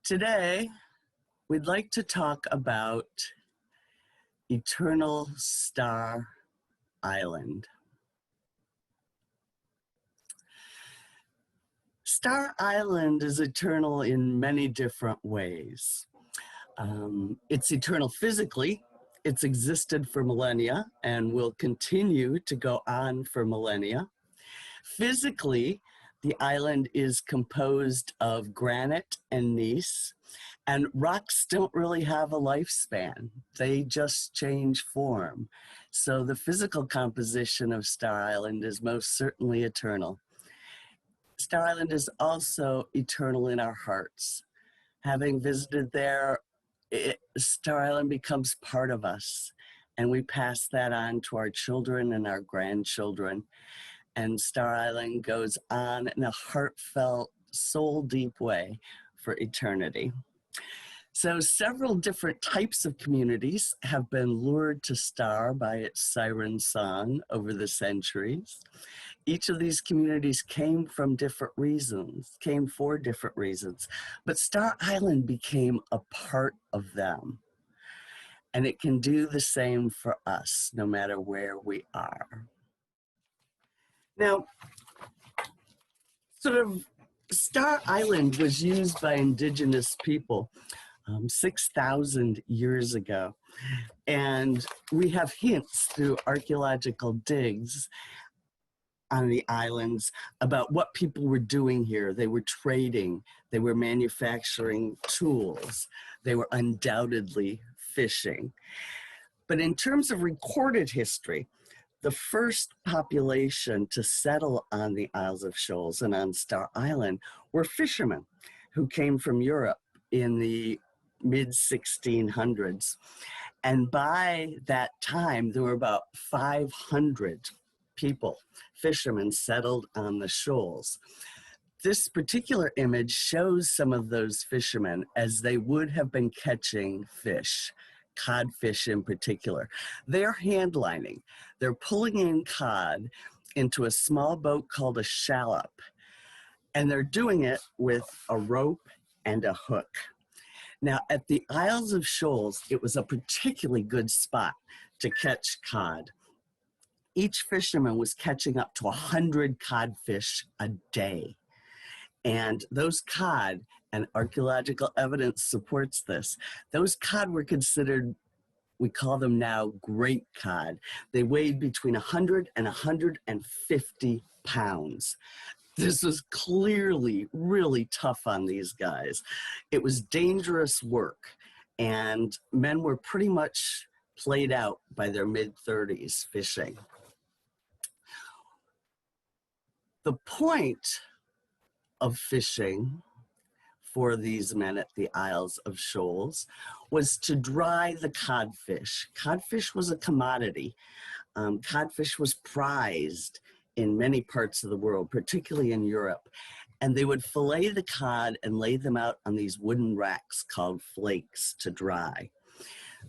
Today, we'd like to talk about Eternal Star Island. Star Island is eternal in many different ways. It's eternal physically. It's existed for millennia and will continue to go on for millennia. Physically, the island is composed of granite and gneiss, and rocks don't really have a lifespan. They just change form. So the physical composition of Star Island is most certainly eternal. Star Island is also eternal in our hearts. Having visited there, Star Island becomes part of us, and we pass that on to our children and our grandchildren. And Star Island goes on in a heartfelt, soul-deep way for eternity. So several different types of communities have been lured to Star by its siren song over the centuries. Each of these communities came for different reasons, but Star Island became a part of them. And it can do the same for us, no matter where we are. Now, Star Island was used by indigenous people 6,000 years ago. And we have hints through archaeological digs on the islands about what people were doing here. They were trading, they were manufacturing tools, they were undoubtedly fishing. But in terms of recorded history, the first population to settle on the Isles of Shoals and on Star Island were fishermen who came from Europe in the mid-1600s. And by that time, there were about 500 people, fishermen, settled on the shoals. This particular image shows some of those fishermen as they would have been catching fish, codfish in particular. They're hand lining. They're pulling in cod into a small boat called a shallop, and they're doing it with a rope and a hook. Now, at the Isles of Shoals, it was a particularly good spot to catch cod. Each fisherman was catching up to 100 codfish a day. And those cod, and archaeological evidence supports this, those cod were considered, we call them now great cod. They weighed between 100 and 150 pounds. This was clearly really tough on these guys. It was dangerous work, and men were pretty much played out by their mid-30s fishing. The point of fishing for these men at the Isles of Shoals was to dry the codfish. Codfish was a commodity. Codfish was prized in many parts of the world, particularly in Europe. And they would fillet the cod and lay them out on these wooden racks called flakes to dry.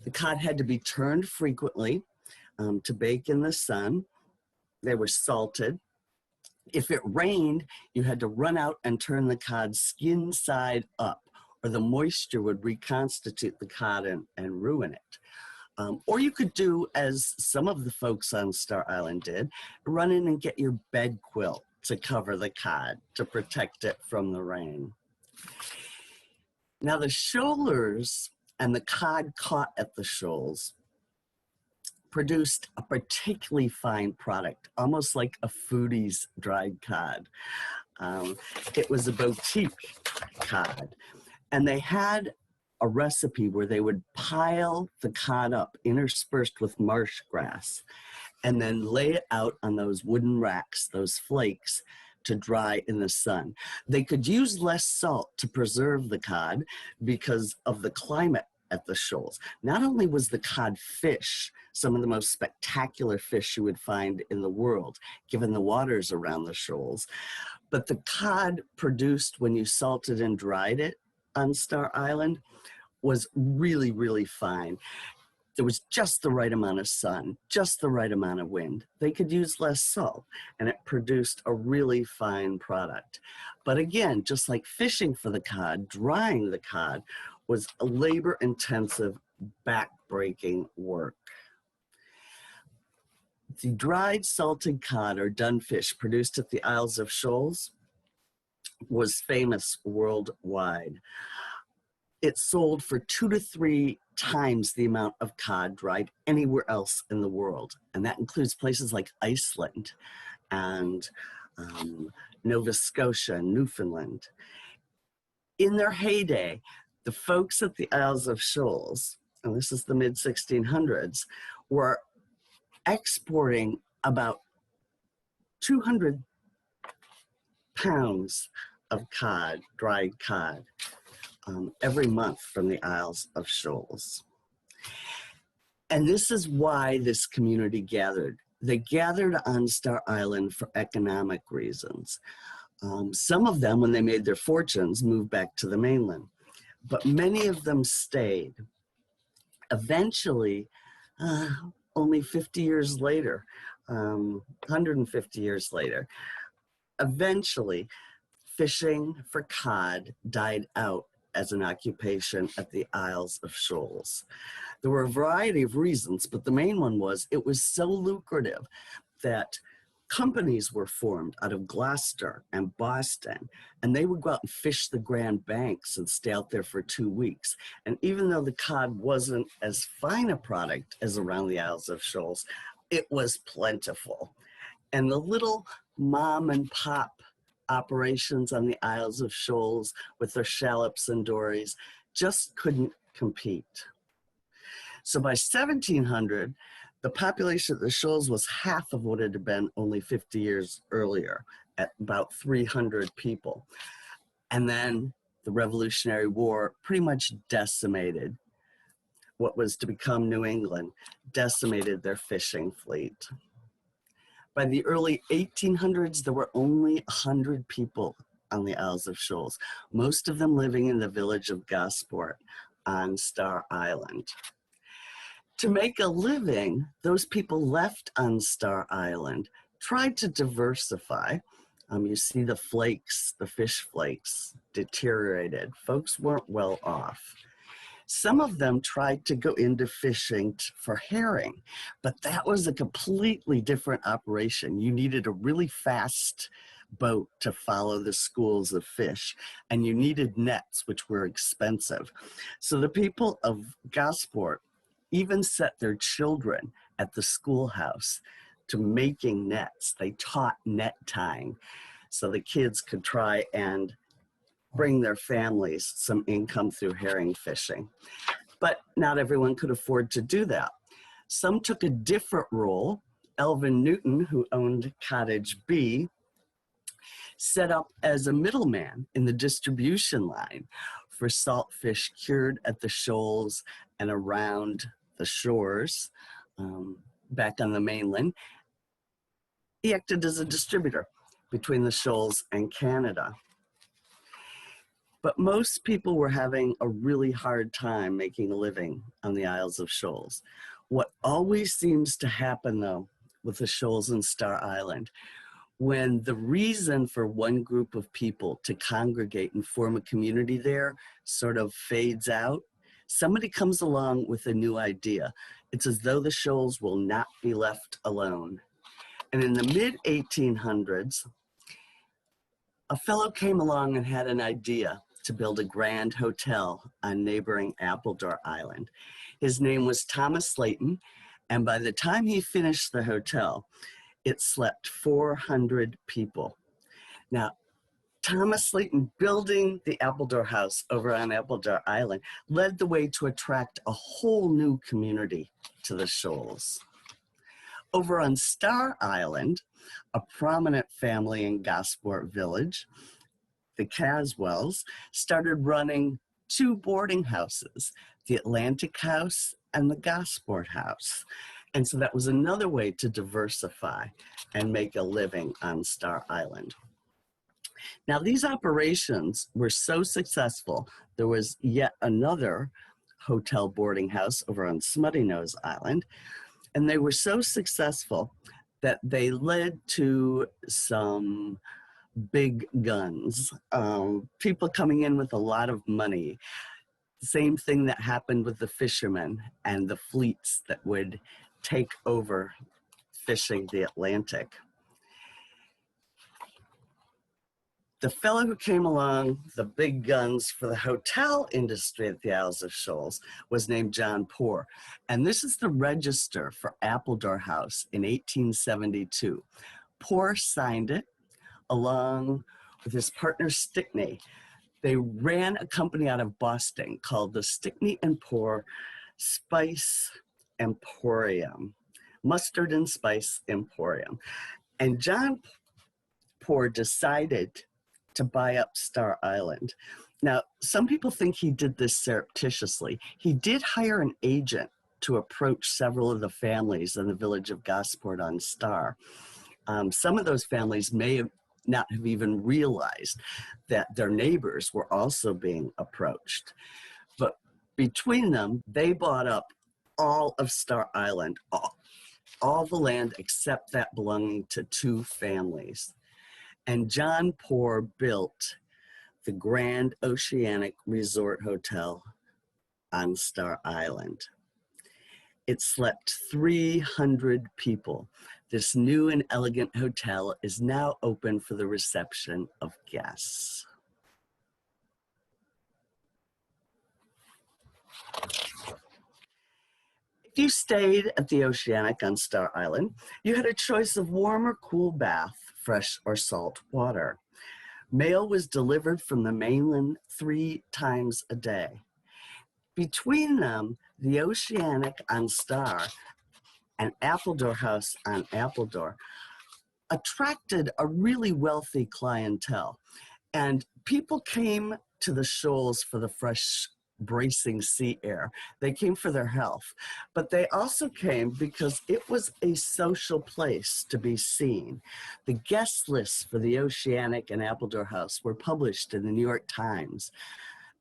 The cod had to be turned frequently to bake in the sun. They were salted. If it rained, you had to run out and turn the cod skin side up, or the moisture would reconstitute the cod and ruin it. Or you could do, as some of the folks on Star Island did, run in and get your bed quilt to cover the cod to protect it from the rain. Now, the shoalers and the cod caught at the shoals produced a particularly fine product, almost like a foodie's dried cod. It was a boutique cod, and they had a recipe where they would pile the cod up interspersed with marsh grass and then lay it out on those wooden racks, those flakes, to dry in the sun. They could use less salt to preserve the cod because of the climate at the shoals. Not only was the cod fish some of the most spectacular fish you would find in the world, given the waters around the shoals, but the cod produced when you salted and dried it on Star Island was really, really fine. there was just the right amount of sun, just the right amount of wind. They could use less salt, and it produced a really fine product. But again, just like fishing for the cod, drying the cod was a labor-intensive, back-breaking work. The dried salted cod or dun fish produced at the Isles of Shoals was famous worldwide. It sold for 2 to 3 times the amount of cod dried anywhere else in the world. And that includes places like Iceland and Nova Scotia, Newfoundland. In their heyday, the folks at the Isles of Shoals, and this is the mid-1600s, were exporting about 200 pounds of cod, dried cod, every month from the Isles of Shoals. And this is why this community gathered. They gathered on Star Island for economic reasons. Some of them, when they made their fortunes, moved back to the mainland, but many of them stayed. Eventually, only 50 years later, 150 years later, eventually, fishing for cod died out as an occupation at the Isles of Shoals. There were a variety of reasons, but the main one was it was so lucrative that companies were formed out of Gloucester and Boston, and they would go out and fish the Grand Banks and stay out there for 2 weeks. And even though the cod wasn't as fine a product as around the Isles of Shoals, it was plentiful. And the little mom and pop operations on the Isles of Shoals with their shallops and dories just couldn't compete. So by 1700, the population of the Shoals was half of what it had been only 50 years earlier, at about 300 people. And then the Revolutionary War pretty much decimated what was to become New England, decimated their fishing fleet. By the early 1800s, there were only 100 people on the Isles of Shoals, most of them living in the village of Gosport on Star Island. To make a living, those people left on Star Island tried to diversify. You see the flakes, the fish flakes, deteriorated. Folks weren't well off. Some of them tried to go into fishing for herring, but that was a completely different operation. You needed a really fast boat to follow the schools of fish, and you needed nets, which were expensive. So the people of Gosport even set their children at the schoolhouse to making nets. They taught net tying so the kids could try and bring their families some income through herring fishing. But not everyone could afford to do that. Some took a different role. Elvin Newton, who owned Cottage B, set up as a middleman in the distribution line for salt fish cured at the shoals and around the shores back on the mainland. He acted as a distributor between the shoals and Canada. But most people were having a really hard time making a living on the Isles of Shoals. What always seems to happen, though, with the Shoals and Star Island, when the reason for one group of people to congregate and form a community there sort of fades out, somebody comes along with a new idea. It's as though the Shoals will not be left alone. And in the mid-1800s, a fellow came along and had an idea to build a grand hotel on neighboring Appledore Island. His name was Thomas Slayton, and by the time he finished the hotel, it slept 400 people. Now, Thomas Slayton building the Appledore House over on Appledore Island led the way to attract a whole new community to the Shoals. Over on Star Island, a prominent family in Gosport Village, the Caswells, started running 2 boarding houses, the Atlantic House and the Gosport House. And so that was another way to diversify and make a living on Star Island. Now, these operations were so successful, there was yet another hotel boarding house over on Smutty Nose Island. And they were so successful that they led to some big guns, people coming in with a lot of money. Same thing that happened with the fishermen and the fleets that would take over fishing the Atlantic. The fellow who came along, the big guns for the hotel industry at the Isles of Shoals, was named John Poor. And this is the register for Appledore House in 1872. Poor signed it along with his partner Stickney. They ran a company out of Boston called the Stickney and Poor Spice Emporium, Mustard and Spice Emporium. And John Poor decided to buy up Star Island. Now, some people think he did this surreptitiously. He did hire an agent to approach several of the families in the village of Gosport on Star. Some of those families may not have even realized that their neighbors were also being approached. But between them, they bought up all of Star Island, all the land except that belonging to two families. And John Poor built the Grand Oceanic Resort Hotel on Star Island. It slept 300 people. This new and elegant hotel is now open for the reception of guests. If you stayed at the Oceanic on Star Island, you had a choice of warm or cool bath, fresh or salt water. Mail was delivered from the mainland 3 times a day. Between them, the Oceanic on Star and Appledore House on Appledore attracted a really wealthy clientele. And people came to the shoals for the fresh, bracing sea air. They came for their health, but they also came because it was a social place to be seen. The guest lists for the Oceanic and Appledore House were published in the New York Times,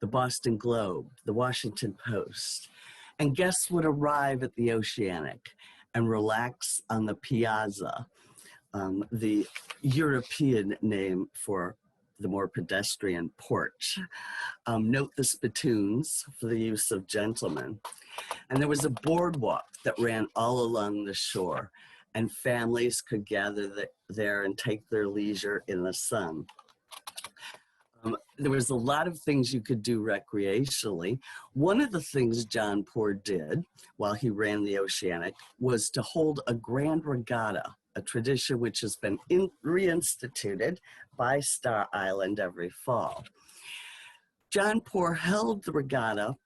the Boston Globe, the Washington Post, and guests would arrive at the Oceanic and relax on the piazza, the European name for the more pedestrian porch. Note the spittoons for the use of gentlemen. And there was a boardwalk that ran all along the shore, and families could gather there and take their leisure in the sun. There was a lot of things you could do recreationally. One of the things John Poor did while he ran the Oceanic was to hold a grand regatta, a tradition which has been reinstituted by Star Island every fall. John Poor held the regatta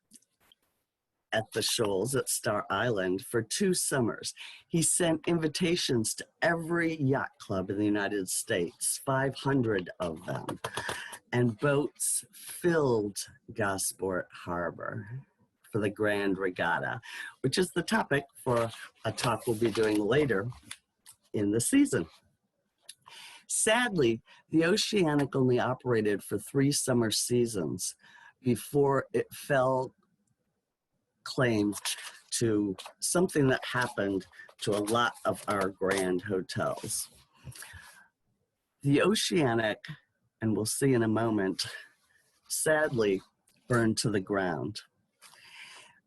at the shoals at Star Island for 2 summers. He sent invitations to every yacht club in the United States, 500 of them, and boats filled Gosport Harbor for the Grand Regatta, which is the topic for a talk we'll be doing later in the season. Sadly, the Oceanic only operated for 3 summer seasons before it fell claim to something that happened to a lot of our grand hotels. The Oceanic, and we'll see in a moment, sadly burned to the ground.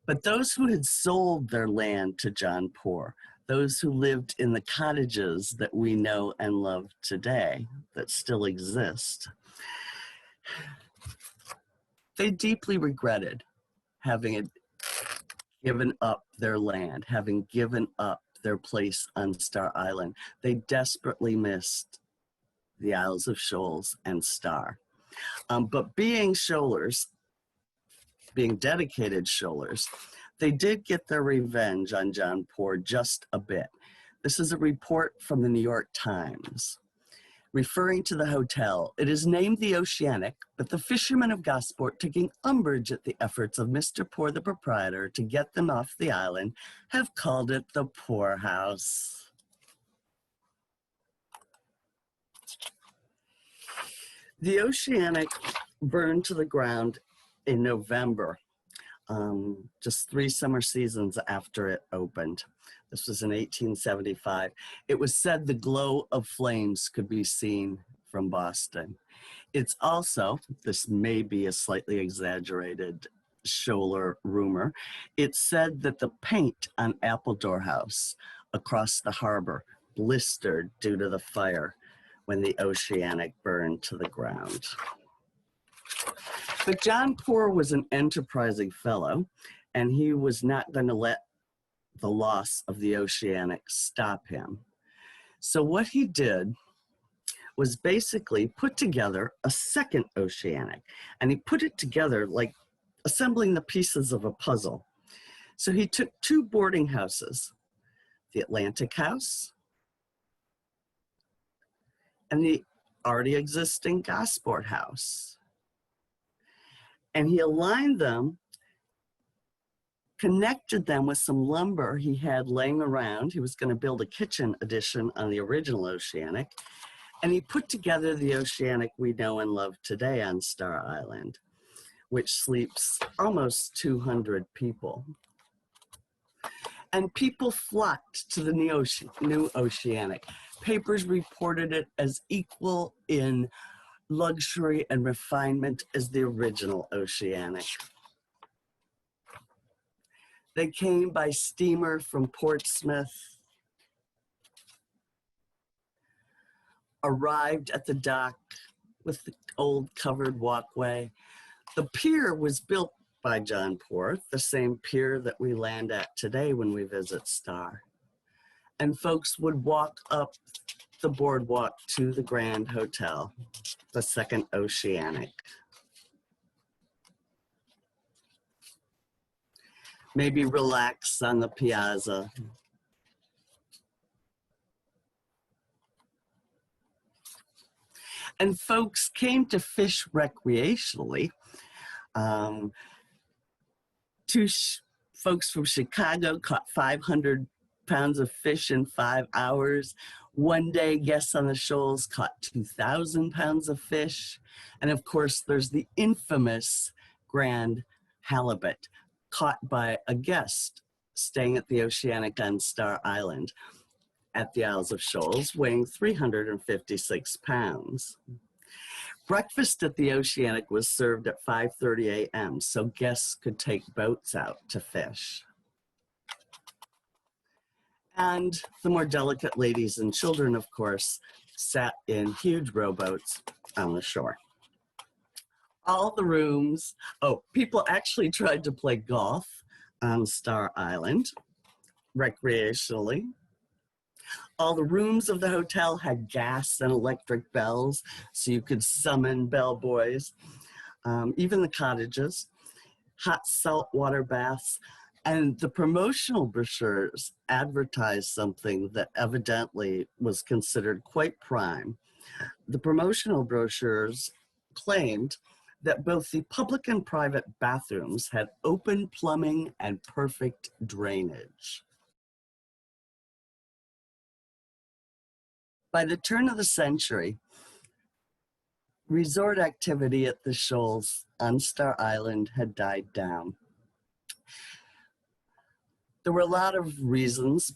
But those who had sold their land to John Poor, those who lived in the cottages that we know and love today, that still exist, they deeply regretted having given up their land, having given up their place on Star Island. They desperately missed the Isles of Shoals and Star. But being shoalers, being dedicated shoalers, they did get their revenge on John Poor just a bit. This is a report from the New York Times. Referring to the hotel, it is named the Oceanic, but the fishermen of Gosport, taking umbrage at the efforts of Mr. Poor, the proprietor, to get them off the island, have called it the Poor House. The Oceanic burned to the ground in November just 3 summer seasons after it opened. This was in 1875. It was said the glow of flames could be seen from Boston. It's also, this may be a slightly exaggerated Scholler rumor, it's said that the paint on Appledore House across the harbor blistered due to the fire when the Oceanic burned to the ground. But John Poor was an enterprising fellow, and he was not going to let the loss of the Oceanic stop him. So what he did was basically put together a second Oceanic, and he put it together like assembling the pieces of a puzzle. So he took 2 boarding houses, the Atlantic House and the already existing Gosport House. And he aligned them, connected them with some lumber he had laying around. He was going to build a kitchen addition on the original Oceanic. And he put together the Oceanic we know and love today on Star Island, which sleeps almost 200 people. And people flocked to the new Oceanic. Papers reported it as equal in luxury and refinement as the original Oceanic. They came by steamer from Portsmouth, arrived at the dock with the old covered walkway. The pier was built by John Poor, the same pier that we land at today when we visit Star. And folks would walk up the boardwalk to the Grand Hotel, the second Oceanic. Maybe relax on the piazza. And folks came to fish recreationally. Folks from Chicago caught 500 pounds of fish in 5 hours. One day, guests on the shoals caught 2,000 pounds of fish. And of course, there's the infamous grand halibut caught by a guest staying at the Oceanic on Star Island at the Isles of Shoals, weighing 356 pounds. Breakfast at the Oceanic was served at 5:30 a.m., so guests could take boats out to fish. And the more delicate ladies and children, of course, sat in huge rowboats on the shore. All the rooms, people actually tried to play golf on Star Island recreationally. All the rooms of the hotel had gas and electric bells, so you could summon bellboys. Even the cottages, hot saltwater baths, and the promotional brochures advertised something that evidently was considered quite prime. The promotional brochures claimed that both the public and private bathrooms had open plumbing and perfect drainage. By the turn of the century, resort activity at the shoals on Star Island had died down. There were a lot of reasons,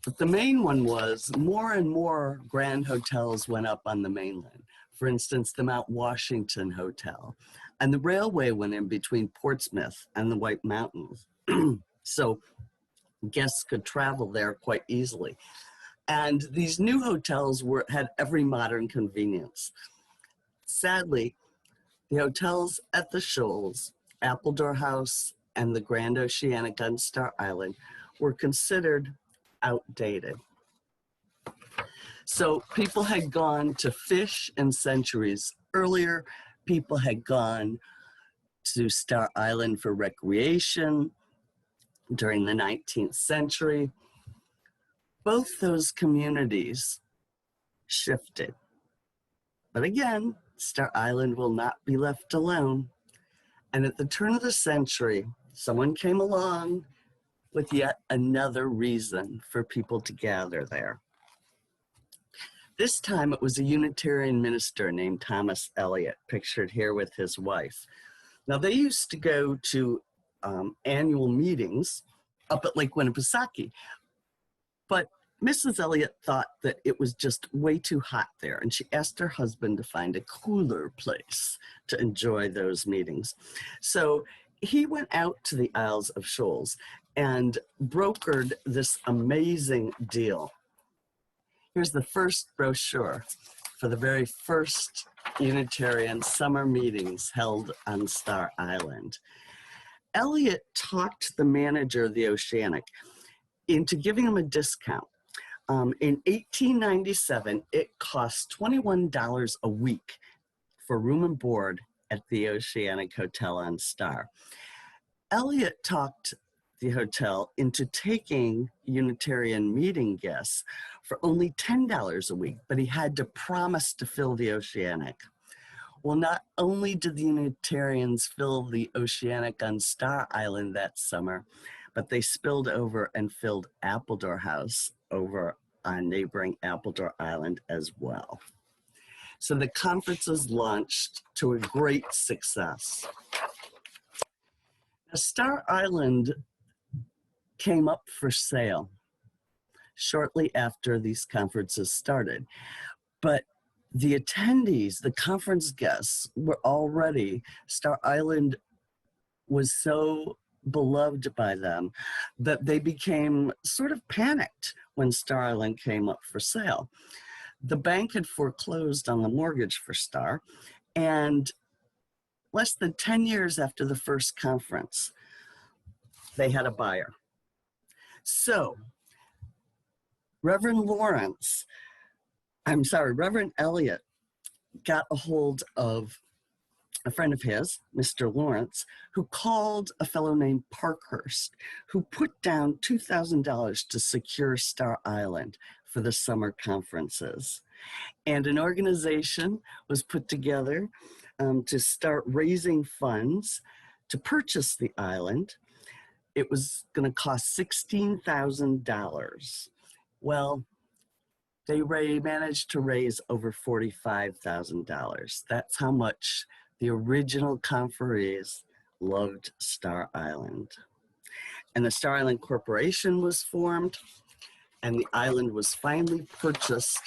but the main one was more and more grand hotels went up on the mainland. For instance, the Mount Washington Hotel, and the railway went in between Portsmouth and the White Mountains. So guests could travel there quite easily. And these new hotels had every modern convenience. Sadly, the hotels at the Shoals, Appledore House, and the Grand Oceanic on Star Island were considered outdated. So people had gone to fish in centuries earlier. People had gone to Star Island for recreation during the 19th century. Both those communities shifted. But again, Star Island will not be left alone. And at the turn of the century, someone came along with yet another reason for people to gather there. This time it was a Unitarian minister named Thomas Eliot, pictured here with his wife. Now they used to go to annual meetings up at Lake Winnipesaukee. But Mrs. Elliott thought that it was just way too hot there, and she asked her husband to find a cooler place to enjoy those meetings. So he went out to the Isles of Shoals and brokered this amazing deal. Here's the first brochure for the very first Unitarian summer meetings held on Star Island. Elliott talked the manager of the Oceanic into giving him a discount. In 1897, it cost $21 a week for room and board at the Oceanic Hotel on Star. Elliott talked the hotel into taking Unitarian meeting guests for only $10 a week, but he had to promise to fill the Oceanic. Well, not only did the Unitarians fill the Oceanic on Star Island that summer, but they spilled over and filled Appledore House over on neighboring Appledore Island as well. So the conferences launched to a great success. Now, Star Island came up for sale shortly after these conferences started, but the attendees, the conference guests, were already, Star Island was so beloved by them that they became sort of panicked when Star Island came up for sale. The bank had foreclosed on the mortgage for Star, and less than 10 years after the first conference, they had a buyer. So Reverend Elliott got a hold of a friend of his, Mr. Lawrence, who called a fellow named Parkhurst, who put down $2,000 to secure Star Island for the summer conferences. And an organization was put together to start raising funds to purchase the island. It was going to cost $16,000. Well, they managed to raise over $45,000. That's how much the original conferees loved Star Island. And the Star Island Corporation was formed, and the island was finally purchased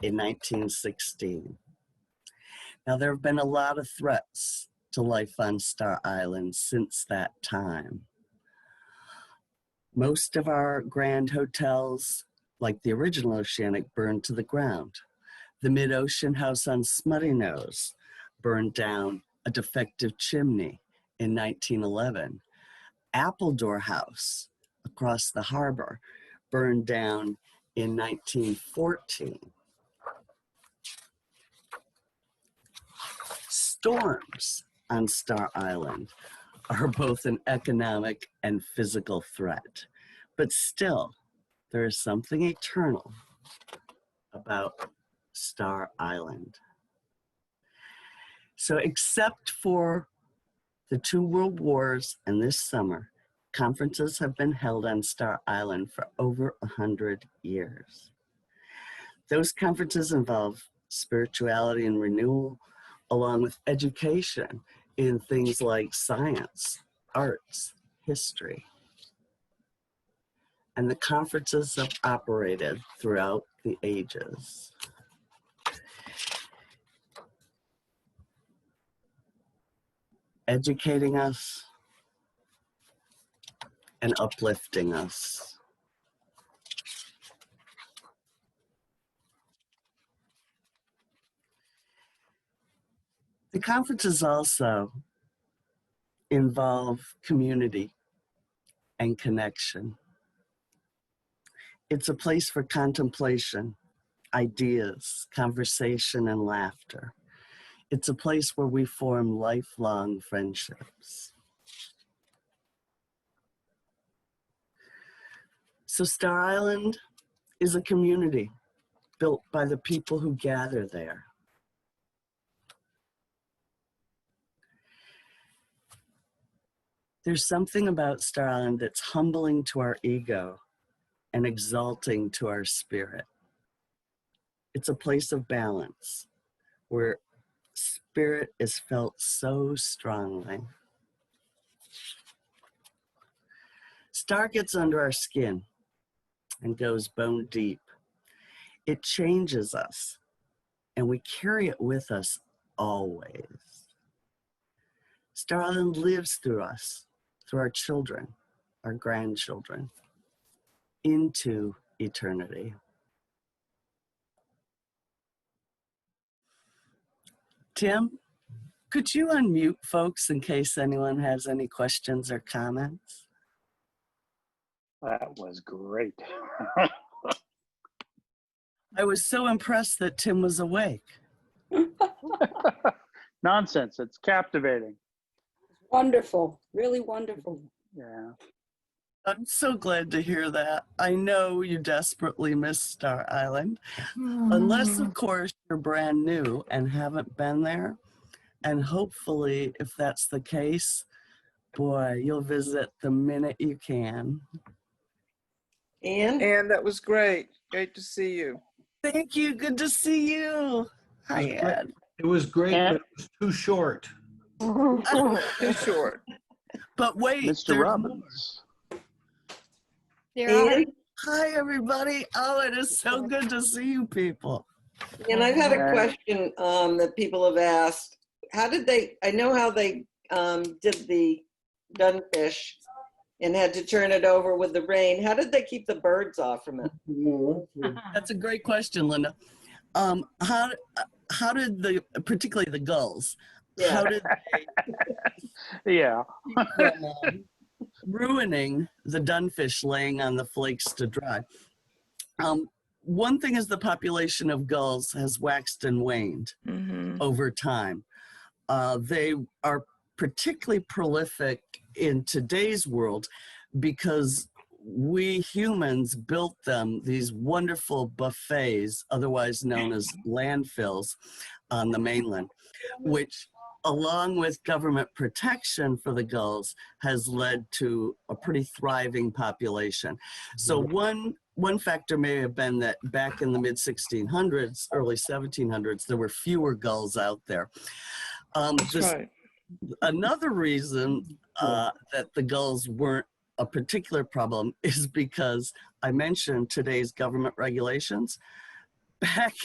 in 1916. Now, there have been a lot of threats to life on Star Island since that time. Most of our grand hotels, like the original Oceanic, burned to the ground. The Mid-Ocean House on Smutty Nose burned down a defective chimney in 1911. Appledore House across the harbor burned down in 1914. Storms on Star Island are both an economic and physical threat, but still, there is something eternal about Star Island. So except for the 2 world wars and this summer, conferences have been held on Star Island for over 100 years. Those conferences involve spirituality and renewal, along with education in things like science, arts, history. And the conferences have operated throughout the ages. Educating us and uplifting us. The conferences also involve community and connection. It's a place for contemplation, ideas, conversation, and laughter. It's a place where we form lifelong friendships. So Star Island is a community built by the people who gather there. There's something about Star Island that's humbling to our ego and exalting to our spirit. It's a place of balance where spirit is felt so strongly. star gets under our skin and goes bone deep, it changes us, and we carry it with us always. Star Island lives through us, through our children, our grandchildren, into eternity. Tim, could you unmute folks in case anyone has any questions or comments? That was great. I was so impressed that Tim was awake. Nonsense. It's captivating. Wonderful, really wonderful. Yeah. I'm so glad to hear that. I know you desperately miss Star Island, unless, of course, you're brand new and haven't been there. And hopefully, if that's the case, boy, you'll visit the minute you can. Ann? And that was great. Great to see you. Thank you. Good to see you. Hi, Ed. It was great, And- but it was too short. Too short. But wait, Mr. there's Robbins. Ann? Hi, everybody. Oh, it is so good to see you people. And I've had a Right. question that people have asked. How did they, I know how they did the gunfish and had to turn it over with the rain. How did they keep the birds off from it? That's a great question, Linda. How did particularly the gulls, Yeah. how did they Yeah. keep from ruining the dunfish laying on the flakes to dry? One thing is the population of gulls has waxed and waned over time. They are particularly prolific in today's world because we humans built them these wonderful buffets, otherwise known as landfills, on the mainland, which, along with government protection for the gulls, has led to a pretty thriving population. So one factor may have been that back in the mid 1600s, early 1700s, there were fewer gulls out there. That's right. Another reason that the gulls weren't a particular problem is because I mentioned today's government regulations. Back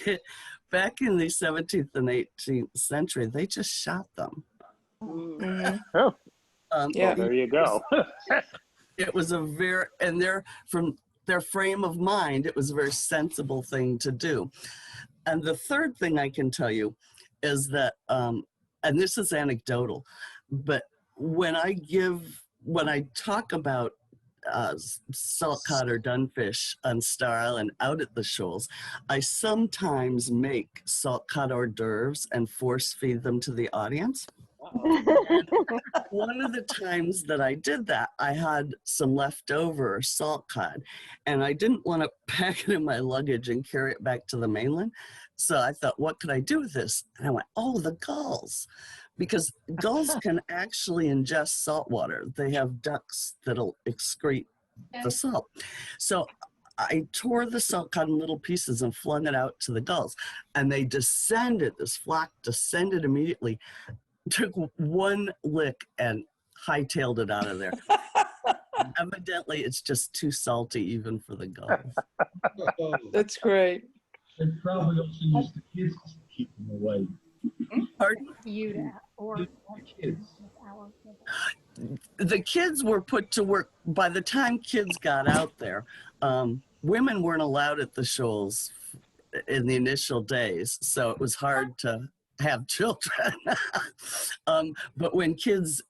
in the 17th and 18th century, they just shot them. Oh, Yeah. there you go. It was from their frame of mind, it was a very sensible thing to do. And the third thing I can tell you is that, and this is anecdotal, but when I talk about salt cod or dunfish on Star Island out at the shoals, I sometimes make salt cod hors d'oeuvres and force feed them to the audience. One of the times that I did that, I had some leftover salt cod, and I didn't want to pack it in my luggage and carry it back to the mainland. So I thought, what could I do with this? And I went, oh, the gulls. Because gulls can actually ingest salt water. They have ducts that'll excrete the salt. So I tore the salt cod in little pieces and flung it out to the gulls. And they descended, this flock descended immediately, took one lick and hightailed it out of there. Evidently, it's just too salty even for the gulls. That's great. And probably also use the kids to keep them away. Pardon? Kids. The kids were put to work. By the time kids got out there, women weren't allowed at the shoals in the initial days, so it was hard to have children. But when kids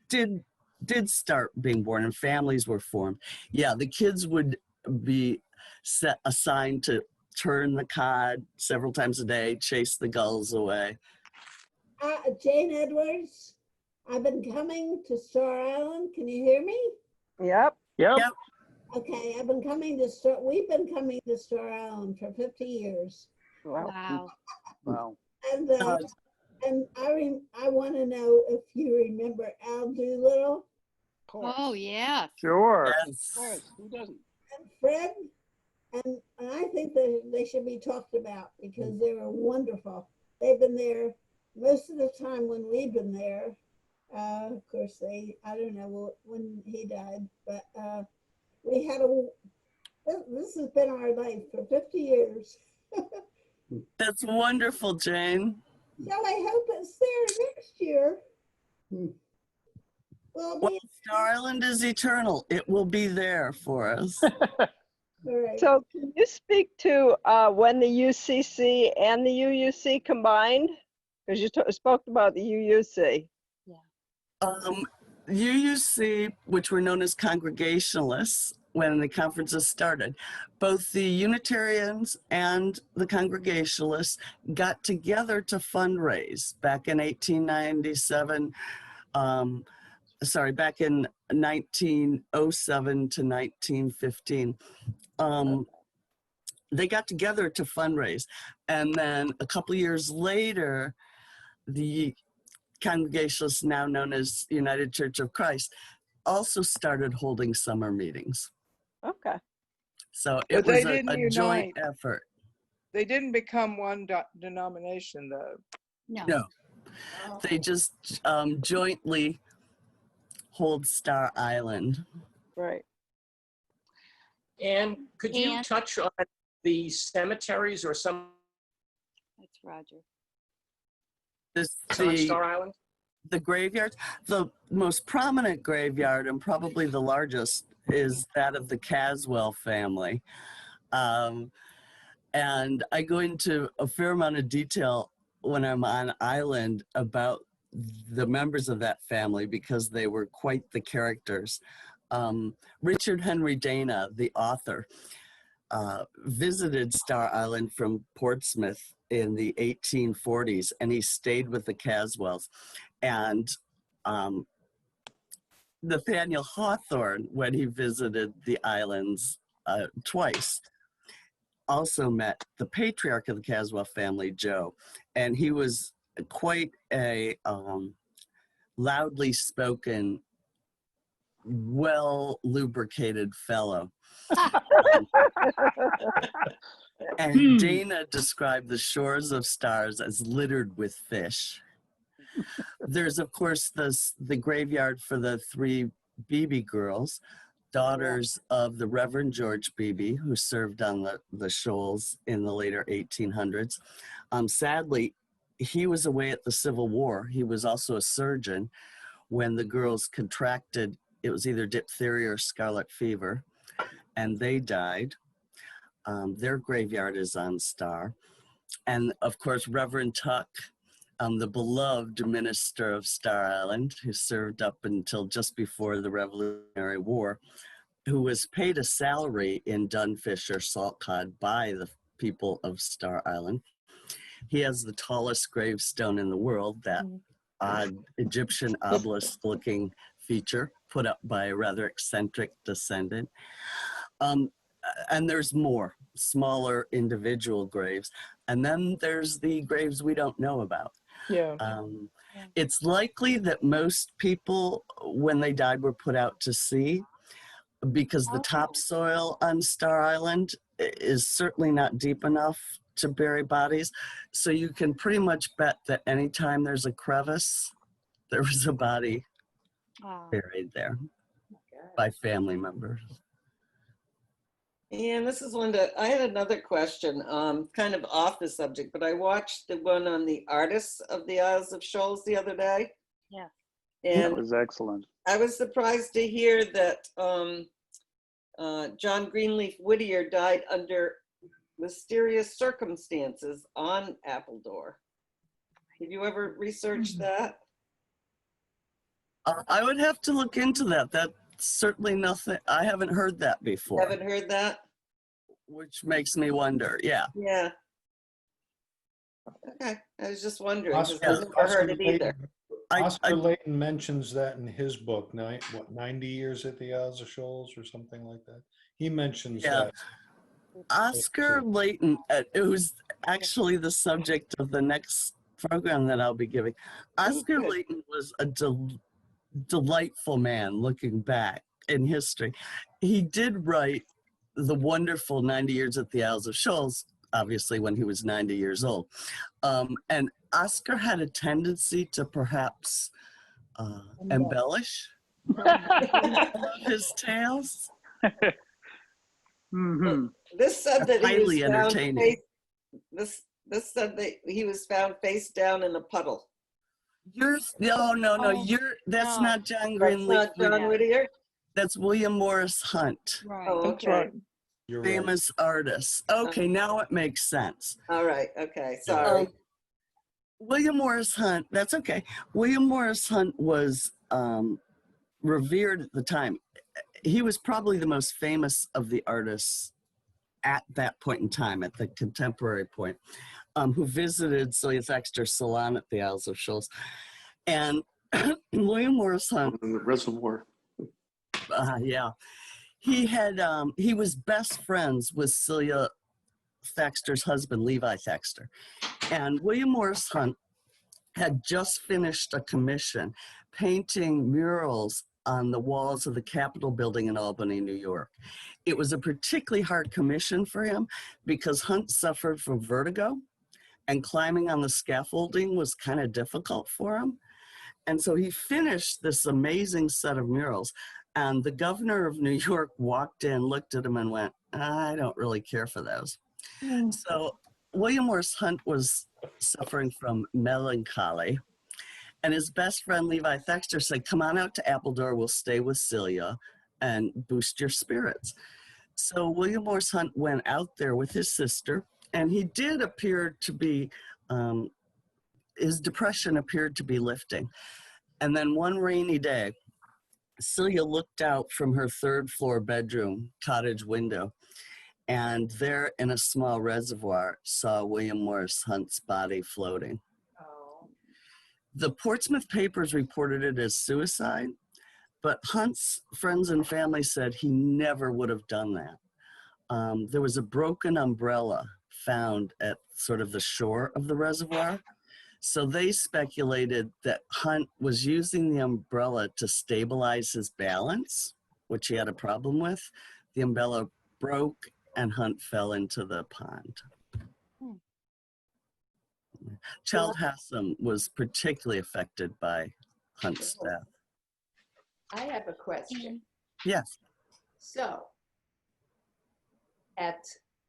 did start being born and families were formed, yeah, the kids would be assigned to turn the cod several times a day, chase the gulls away. Jane Edwards, I've been coming to Star Island. Can you hear me? Yep. Okay, we've been coming to Star Island for 50 years. Wow. Wow. And I want to know if you remember Al Doolittle Oh, yeah. Sure. Yes. Of course. Who doesn't? and Fred. And I think that they should be talked about because they were wonderful. They've been there most of the time when we've been there. Of course, I don't know when he died, but we had this has been our life for 50 years. That's wonderful, Jane. So I hope it's there next year. Well, Star Island is eternal. It will be there for us. Right. So can you speak to when the UCC and the UUC combined? Because you spoke about the UUC. UUC, which were known as Congregationalists when the conferences started, both the Unitarians and the Congregationalists got together to fundraise back in 1897. Back in 1907 to 1915. They got together to fundraise. And then a couple of years later, the Congregationalists, now known as United Church of Christ, also started holding summer meetings. Okay. So But it they was didn't a joint unite. effort. They didn't become one denomination, though. No, they just jointly hold Star Island. Right. And could you And- touch on the cemeteries or some That's Roger. on Star Island? The graveyard, the most prominent graveyard and probably the largest is that of the Caswell family. And I go into a fair amount of detail when I'm on island about the members of that family because they were quite the characters. Richard Henry Dana, the author, visited Star Island from Portsmouth in the 1840s, and he stayed with the Caswells. And Nathaniel Hawthorne, when he visited the islands twice, also met the patriarch of the Caswell family, Joe, and he was quite a loudly spoken, well lubricated fellow. And Dana described the shores of Stars as littered with fish. There's, of course, the graveyard for the three Beebe girls, daughters of the Reverend George Beebe, who served on the shoals in the later 1800s. Sadly, he was away at the Civil War. He was also a surgeon when the girls contracted, it was either diphtheria or scarlet fever, and they died. Their graveyard is on Star. And of course, Reverend Tuck, the beloved minister of Star Island, who served up until just before the Revolutionary War, who was paid a salary in Dunfish or Salt Cod by the people of Star Island. He has the tallest gravestone in the world, that odd Egyptian obelisk-looking feature put up by a rather eccentric descendant. And there's more smaller individual graves. And then there's the graves we don't know about. Yeah. It's likely that most people, when they died, were put out to sea because the topsoil on Star Island is certainly not deep enough to bury bodies. So you can pretty much bet that anytime there's a crevice, there was a body buried there by family members. And this is Linda. I had another question, kind of off the subject, but I watched the one on the artists of the Isles of Shoals the other day. Yeah. And That was excellent. I was surprised to hear that John Greenleaf Whittier died under mysterious circumstances on Appledore. Did you ever research that? I would have to look into that. That's certainly nothing. I haven't heard that before. Haven't heard that? Which makes me wonder. Yeah. Yeah. Okay. I was just wondering because Oscar, I've never heard it either. Oscar Layton mentions that in his book, 90 Years at the Isles of Shoals or something like that. He mentions that. Oscar Layton, who's actually the subject of the next program that I'll be giving. Oscar Layton was a delightful man looking back in history. He did write the wonderful 90 Years at the Isles of Shoals, obviously when he was 90 years old. And Oscar had a tendency to perhaps embellish his tales. Mm-hmm. This said that he was Highly found entertaining. this said that he was found face down in a puddle. No, Oh, that's no. not John That's Greenleaf. not John Whittier? That's William Morris Hunt, Right. Oh, That's okay. right. You're right. famous artist. Okay, now it makes sense. All right. Okay. Sorry. William Morris Hunt, that's okay. William Morris Hunt was revered at the time. He was probably the most famous of the artists at that point in time, at the contemporary point, who visited Celia Thaxter's salon at the Isles of Shoals. And William Morris Hunt, In the reservoir. yeah, he was best friends with Celia Thaxter's husband, Levi Thaxter. And William Morris Hunt had just finished a commission painting murals on the walls of the Capitol building in Albany, New York. It was a particularly hard commission for him because Hunt suffered from vertigo and climbing on the scaffolding was kind of difficult for him. And so he finished this amazing set of murals. And the governor of New York walked in, looked at him and went, I don't really care for those. So William Morris Hunt was suffering from melancholy. And his best friend, Levi Thaxter, said, come on out to Appledore, we'll stay with Celia and boost your spirits. So William Morris Hunt went out there with his sister, and he did appear to be, his depression appeared to be lifting. And then one rainy day, Celia looked out from her third floor bedroom cottage window, and there in a small reservoir saw William Morris Hunt's body floating. The Portsmouth papers reported it as suicide, but Hunt's friends and family said he never would have done that. There was a broken umbrella found at sort of the shore of the reservoir. So they speculated that Hunt was using the umbrella to stabilize his balance, which he had a problem with. The umbrella broke and Hunt fell into the pond. Childhassam was particularly affected by Hunt's death. I have a question. Yes. So,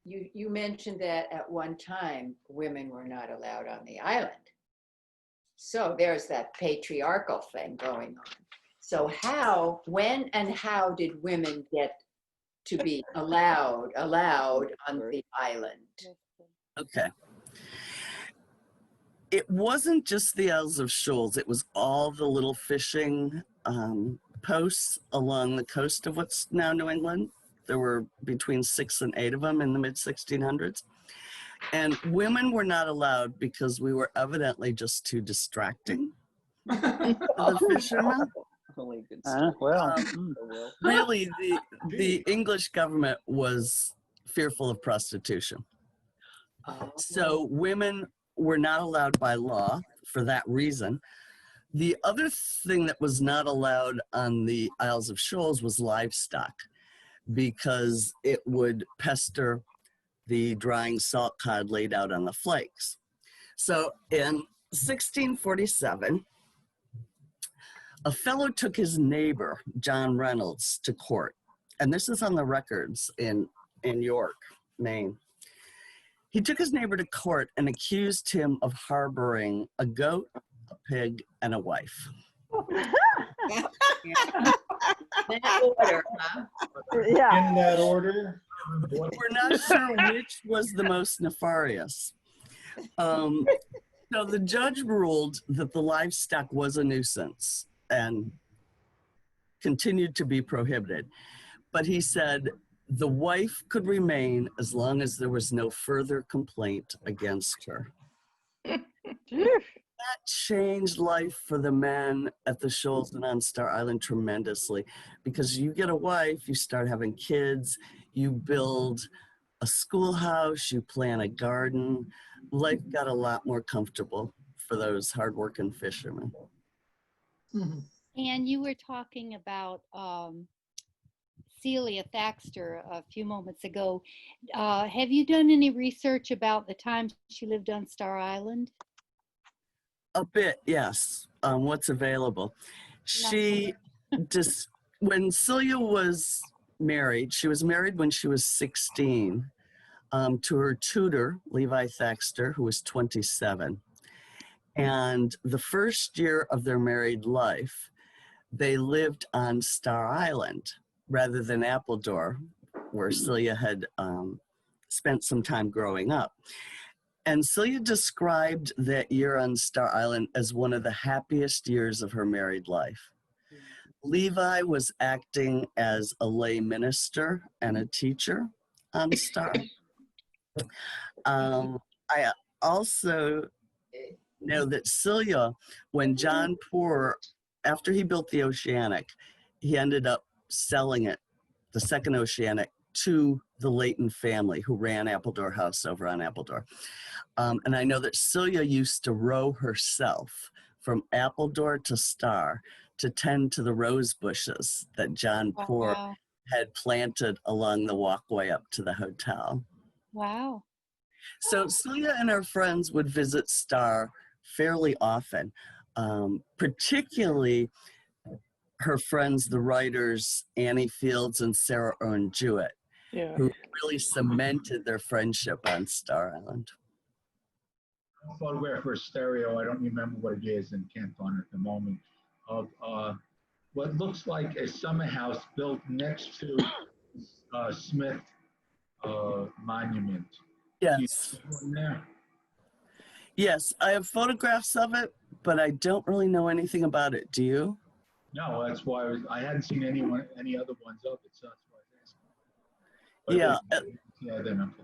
you mentioned that at one time women were not allowed on the island. So there's that patriarchal thing going on. So when and how did women get to be allowed on the island? Okay. It wasn't just the Isles of Shoals, it was all the little fishing posts along the coast of what's now New England. There were between 6 and 8 of them in the mid-1600s. And women were not allowed because we were evidently just too distracting for the fishermen. Really, the English government was fearful of prostitution. So women were not allowed by law for that reason. The other thing that was not allowed on the Isles of Shoals was livestock, because it would pester the drying salt cod laid out on the flakes. So in 1647, a fellow took his neighbor, John Reynolds, to court. And this is on the records in York, Maine. He took his neighbor to court and accused him of harboring a goat, a pig, and a wife. That order, huh? Yeah. In that order? We're not sure which was the most nefarious. So the judge ruled that the livestock was a nuisance and continued to be prohibited. But he said the wife could remain as long as there was no further complaint against her. That changed life for the men at the Shoals and on Star Island tremendously, because you get a wife, you start having kids, you build a schoolhouse, you plant a garden. Life got a lot more comfortable for those hardworking fishermen. And you were talking about Celia Thaxter a few moments ago. Have you done any research about the time she lived on Star Island? A bit, yes. what's available. She just, when Celia was married, she was married when she was 16 to her tutor, Levi Thaxter, who was 27. And the first year of their married life, they lived on Star Island rather than Appledore, where Celia had spent some time growing up. And Celia described that year on Star Island as one of the happiest years of her married life. Levi was acting as a lay minister and a teacher on Star. I also know that Celia, when John Poor, after he built the Oceanic, he ended up selling it, the second Oceanic, to the Leighton family who ran Appledore House over on Appledore. And I know that Celia used to row herself from Appledore to Star to tend to the rose bushes that John Poor Wow. had planted along the walkway up to the hotel. Wow. So Celia and her friends would visit Star fairly often, particularly her friends, the writers Annie Fields and Sarah Orne Jewett, Yeah. who really cemented their friendship on Star Island. A photograph for a stereo, I don't remember what it is in Canton at the moment, of what looks like a summer house built next to Smith Monument. Yes. There? Yes, I have photographs of it, but I don't really know anything about it. Do you? No, that's why I hadn't seen any other ones of it, so that's why I was asking. But Yeah. Then okay.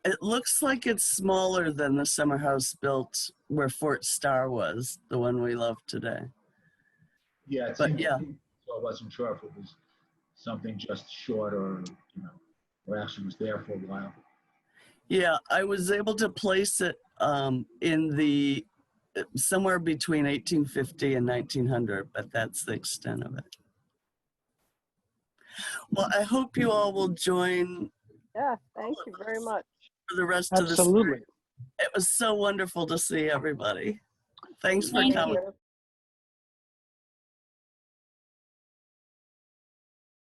It looks like it's smaller than the summer house built where Fort Star was, the one we love today. Yeah, it But seemed yeah. so I wasn't sure if it was something just short or, or actually was there for a while. Yeah, I was able to place it in the somewhere between 1850 and 1900, but that's the extent of it. Well, I hope you all will join Yeah, thank you very much. for the rest of the Absolutely. It was so wonderful to see everybody. Thanks for Thank coming. you.